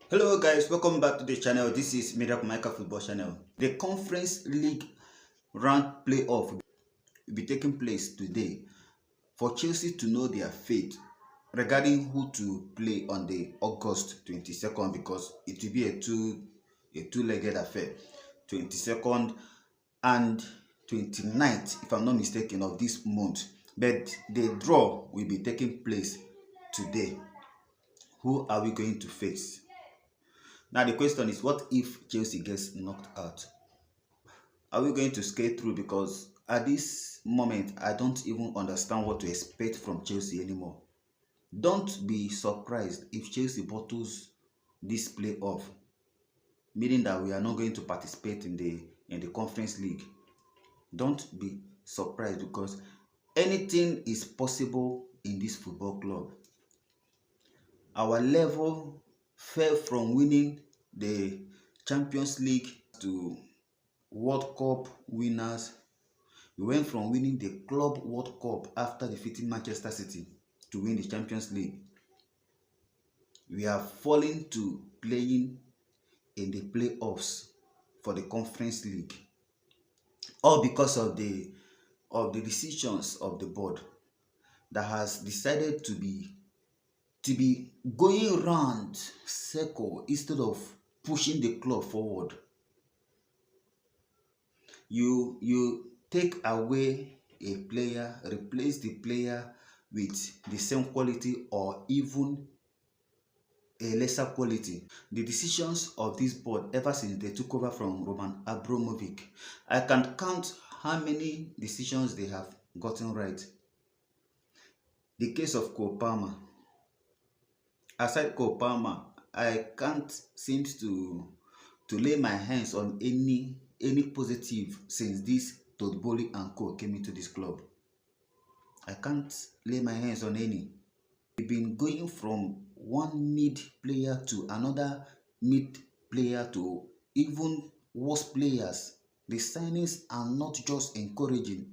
Hello guys, welcome back to the channel. This is Michael Football Channel. The Conference League round playoff will be taking place today for Chelsea to know their fate regarding who to play on the August 22nd, because it will be a two-legged affair. 22nd and 29th, if I'm not mistaken, of this month. But the draw will be taking place today. Who are we going to face? Now the question is, what if Chelsea gets knocked out? Are we going to skate through? Because at this moment, I don't even understand what to expect from Chelsea anymore. Don't be surprised if Chelsea bottles this playoff, meaning that we are not going to participate in the Conference League. Don't be surprised, because anything is possible in this football club. Our level fell from winning the Champions League to World Cup winners. We went from winning the Club World Cup after defeating Manchester City to win the Champions League. We have fallen to playing in the playoffs for the Conference League, all because of the decisions of the board that has decided to be going round circle instead of pushing the club forward. You take away a player, replace the player with the same quality or even a lesser quality. The decisions of this board ever since they took over from Roman Abramovich, I can count how many decisions they have gotten right. The case of Cole Palmer. Aside Cole Palmer, I can't seem to lay my hands on any positive since this Todd Boehly and Co came into this club. I can't lay my hands on any. We've been going from one mid player to another mid player to even worse players. The signings are not just encouraging.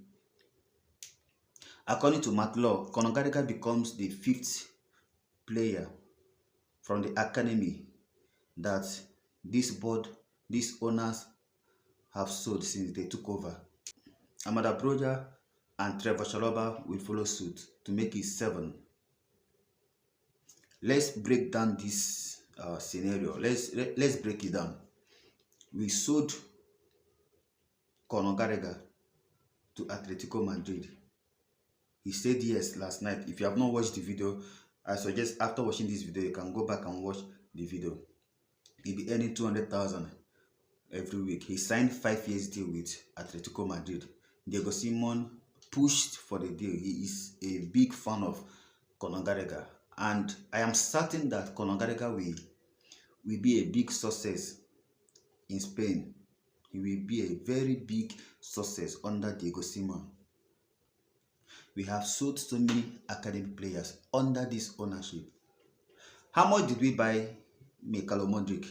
According to Matt Law, Conor Gallagher becomes the 5th player from the academy that this board, these owners have sold since they took over. Amada Broja and Trevor Chalobah will follow suit to make it 7. Let's break down this scenario. Let's break it down. We sold Conor Gallagher to Atletico Madrid. He said yes last night. If you have not watched the video, I suggest after watching this video, you can go back and watch the video. He'll be earning 200,000 every week. He signed 5 years deal with Atletico Madrid. Diego Simon pushed for the deal. He is a big fan of Conor Gallagher, and I am certain that Conor Gallagher will be a big success in Spain. He will be a very big success under Diego Simon. We have sold so many academy players under this ownership. How much did we buy Michael Modric?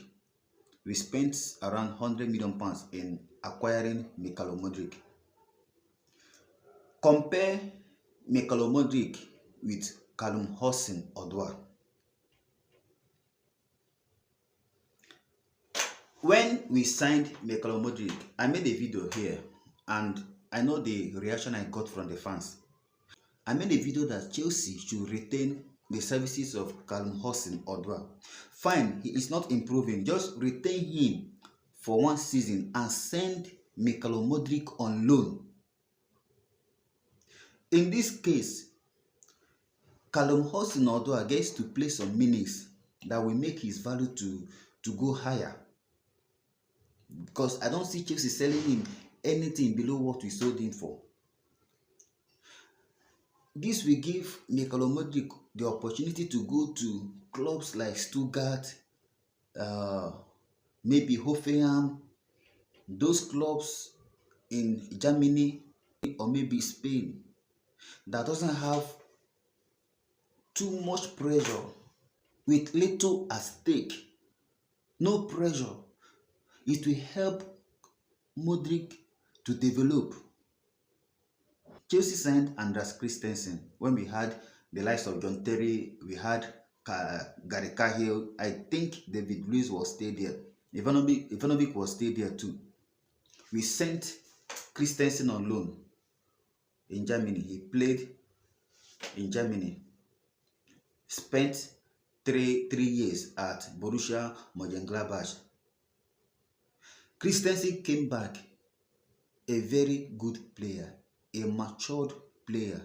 We spent around £100 million in acquiring Michael Modric. Compare Michael Modric with Callum Hudson-Odoi. When we signed Michael Modric, I made a video here, and I know the reaction I got from the fans. I made a video that Chelsea should retain the services of Callum Hudson-Odoi. Fine, he is not improving. Just retain him for 1 season and send Michael Modric on loan. In this case, Callum Hudson-Odoi gets to play some minutes that will make his value to go higher. Because I don't see Chelsea selling him anything below what we sold him for. This will give Michael Modric the opportunity to go to clubs like Stuttgart, maybe Hoffenheim, those clubs in Germany or maybe Spain that doesn't have too much pressure, with little at stake. No pressure. It will help Modric to develop. Chelsea signed Andreas Christensen when we had the likes of John Terry, we had Gary Cahill. I think David Luiz was stay there. Ivanovic was stay there too. We sent Christensen on loan in Germany. He played in Germany. Spent three years at Borussia Mönchengladbach. Christensen came back a very good player, a matured player.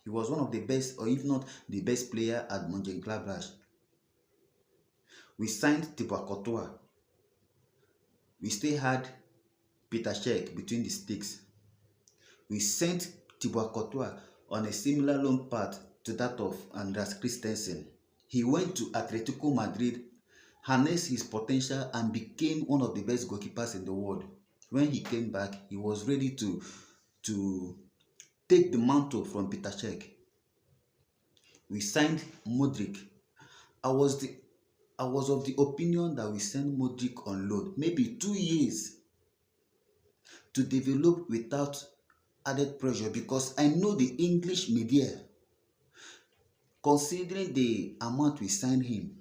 He was one of the best, or if not the best player at Mönchengladbach. We signed Thibaut Courtois. We still had Peter Cech between the sticks. We sent Thibaut Courtois on a similar loan path to that of Andreas Christensen. He went to Atletico Madrid, harnessed his potential, and became one of the best goalkeepers in the world. When he came back, he was ready to take the mantle from Peter Cech. We signed Modric. I was of the opinion that we sent Modric on loan, maybe 2 years, to develop without added pressure, because I know the English media, considering the amount we signed him,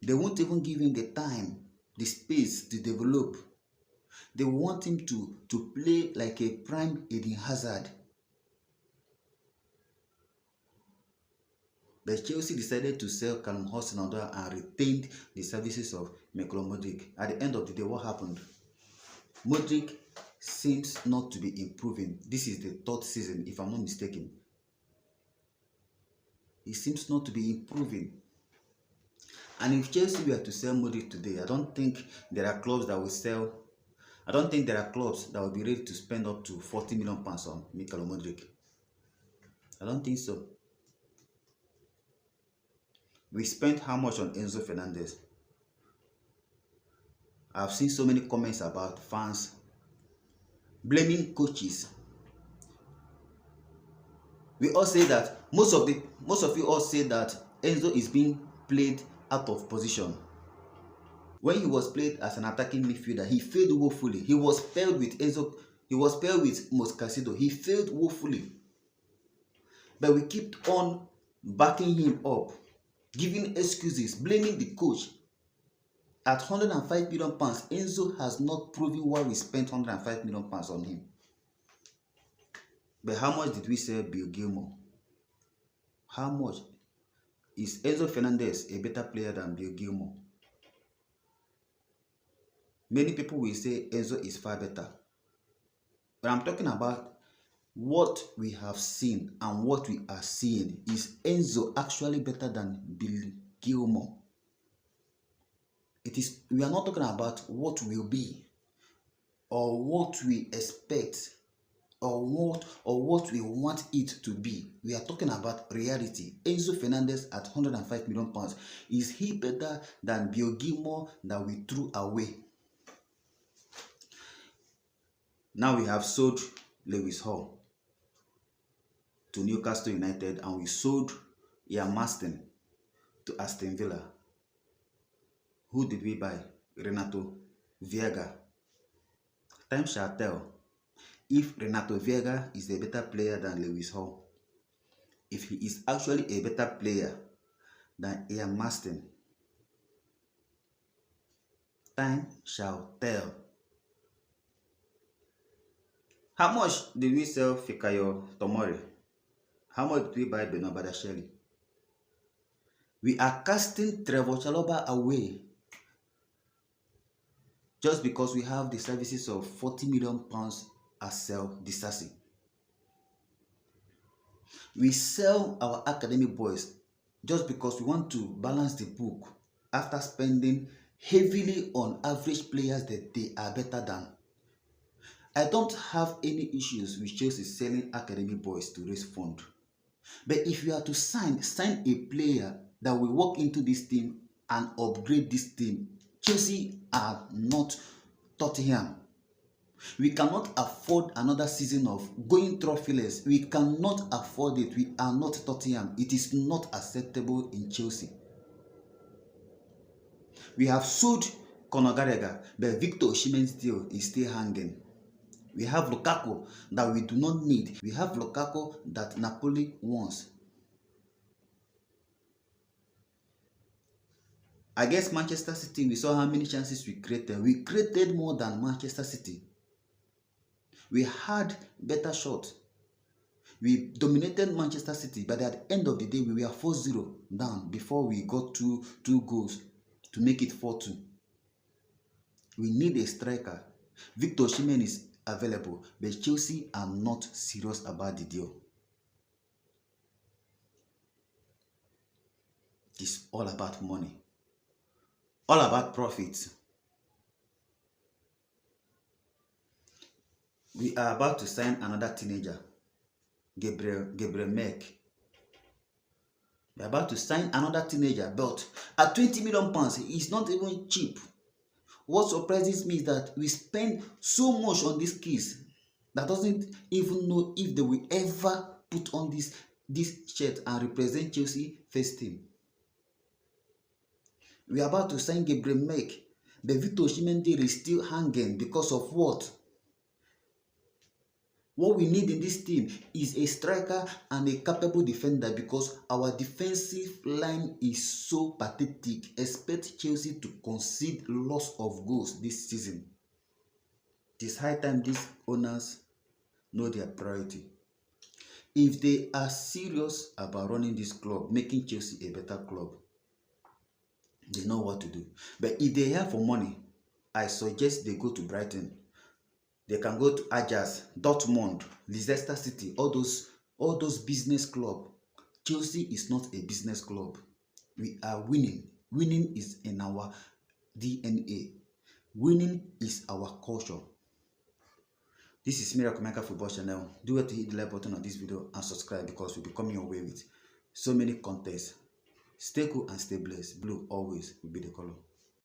they won't even give him the time, the space to develop. They want him to play like a prime Eden Hazard. But Chelsea decided to sell Callum Hudson-Odoi and retained the services of Michael Modric. At the end of the day, what happened? Modric seems not to be improving. This is the 3rd season, if I'm not mistaken. He seems not to be improving. And if Chelsea were to sell Modric today, I don't think there are clubs that will sell. I don't think there are clubs that will be ready to spend up to £40 million on Michael Modric. I don't think so. We spent how much on Enzo Fernandez? I've seen so many comments about fans blaming coaches. We all say that most of you all say that Enzo is being played out of position. When he was played as an attacking midfielder, he failed woefully. He was paired with Enzo. He was paired with Moscasido. He failed woefully. But we kept on backing him up, giving excuses, blaming the coach. At £105 million, Enzo has not proven why we spent £105 million on him. But how much did we sell Bill Gilmore? How much? Is Enzo Fernandez a better player than Bill Gilmore? Many people will say Enzo is far better. But I'm talking about what we have seen and what we are seeing. Is Enzo actually better than Bill Gilmore? We are not talking about what will be, or what we expect, or what we want it to be. We are talking about reality. Enzo Fernandez at £105 million. Is he better than Bill Gilmore that we threw away? Now we have sold Lewis Hall to Newcastle United, and we sold Ian Marston to Aston Villa. Who did we buy? Renato Vieira. Time shall tell if Renato Vieira is a better player than Lewis Hall. If he is actually a better player than Ian Marston. Time shall tell. How much did we sell Fikayo Tomori? How much did we buy Benoit Badiashile? We are casting Trevor Chalobah away just because we have the services of £40 million as Sel Disasi. We sell our academy boys just because we want to balance the book after spending heavily on average players that they are better than. I don't have any issues with Chelsea selling academy boys to raise fund. But if you are to sign a player that will walk into this team and upgrade this team, Chelsea are not Tottenham. We cannot afford another season of going trophyless. We cannot afford it. We are not Tottenham. It is not acceptable in Chelsea. We have sold Conor Gallagher, but Victor Oshimen's deal is still hanging. We have Lukaku that we do not need. We have Lukaku that Napoli wants. Against Manchester City, we saw how many chances we created. We created more than Manchester City. We had better shots. We dominated Manchester City, but at the end of the day, we were 4-0 down before we got two goals to make it 4-2. We need a striker. VICTOR OSHIMEN is available, but Chelsea are not serious about the deal. It's all about money, all about profits. We are about to sign another teenager, Gabriel Mek. We are about to sign another teenager, but at 20 million pounds, it's not even cheap. What surprises me is that we spend so much on these kids that doesn't even know if they will ever put on this shirt and represent Chelsea first team. We are about to sign Gabriel Mek, but VICTOR OSHIMEN deal is still hanging because of what? What we need in this team is a striker and a capable defender, because our defensive line is so pathetic. Expect Chelsea to concede loss of goals this season. It is high time these owners know their priority. If they are serious about running this club, making Chelsea a better club, they know what to do. But if they have for money, I suggest they go to Brighton. They can go to Ajax, Dortmund, Leicester City, all those business clubs. Chelsea is not a business club. We are winning. Winning is in our DNA. Winning is our culture. This is Miracle Maker Football Channel. Do it to hit the like button on this video and subscribe, because we'll be coming your way with so many contents. Stay cool and stay blessed. Blue always will be the color.